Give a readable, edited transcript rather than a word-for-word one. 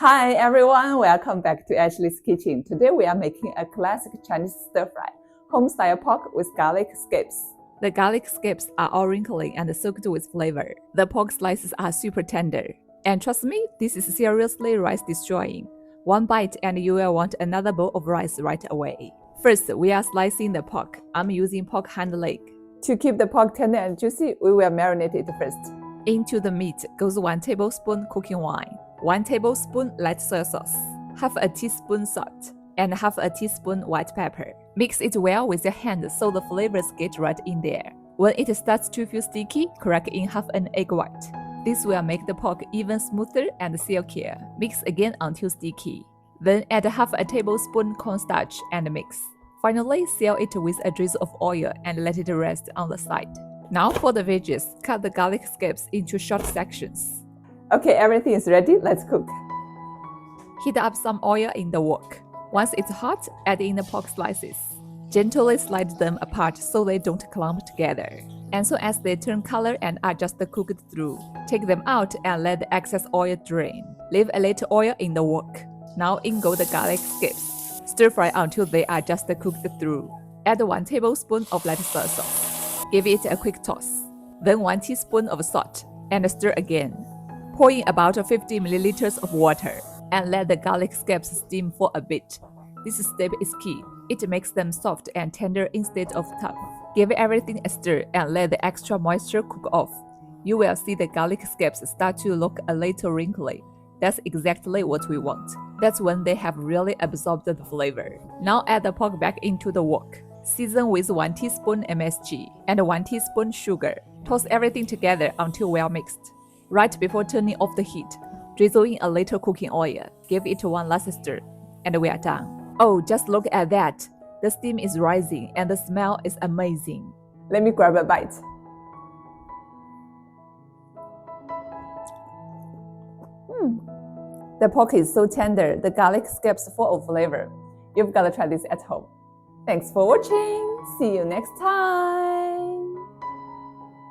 Hi everyone, welcome back to Ashley's Kitchen. Today we are making a classic Chinese stir-fry, home-style pork with garlic scapes. The garlic scapes are all wrinkly and soaked with flavor. The pork slices are super tender. And trust me, this is seriously rice destroying. One bite and you will want another bowl of rice right away. First, we are slicing the pork. I'm using pork hind leg. To keep the pork tender and juicy, we will marinate it first. Into the meat goes 1 tablespoon cooking wine, 1 tablespoon light soy sauce, half a teaspoon salt, and half a teaspoon white pepper. Mix it well with your hand so the flavors get right in there. When it starts to feel sticky, crack in half an egg white. This will make the pork even smoother and silkier. Mix again until sticky. Then add half a tablespoon cornstarch and mix. Finally, seal it with a drizzle of oil and let it rest on the side. Now for the veggies, cut the garlic scapes into short sections. Okay, everything is ready, let's cook. Heat up some oil in the wok. Once it's hot, add in the pork slices. Gently slide them apart so they don't clump together. And so as they turn color and are just cooked through, take them out and let the excess oil drain. Leave a little oil in the wok. Now in go the garlic scapes. Stir fry until they are just cooked through. Add 1 tablespoon of light soy sauce. Give it a quick toss. Then 1 teaspoon of salt and stir again. Pour in about 50 milliliters of water and let the garlic scapes steam for a bit. This step is key. It makes them soft and tender instead of tough. Give everything a stir and let the extra moisture cook off. You will see the garlic scapes start to look a little wrinkly. That's exactly what we want. That's when they have really absorbed the flavor. Now add the pork back into the wok. Season with 1 teaspoon MSG and 1 teaspoon sugar. Toss everything together until well mixed. Right before turning off the heat, drizzle in a little cooking oil. Give it one last stir, and we are done. Oh, just look at that! The steam is rising and the smell is amazing. Let me grab a bite. The pork is so tender, the garlic scapes full of flavor. You've got to try this at home. Thanks for watching. See you next time.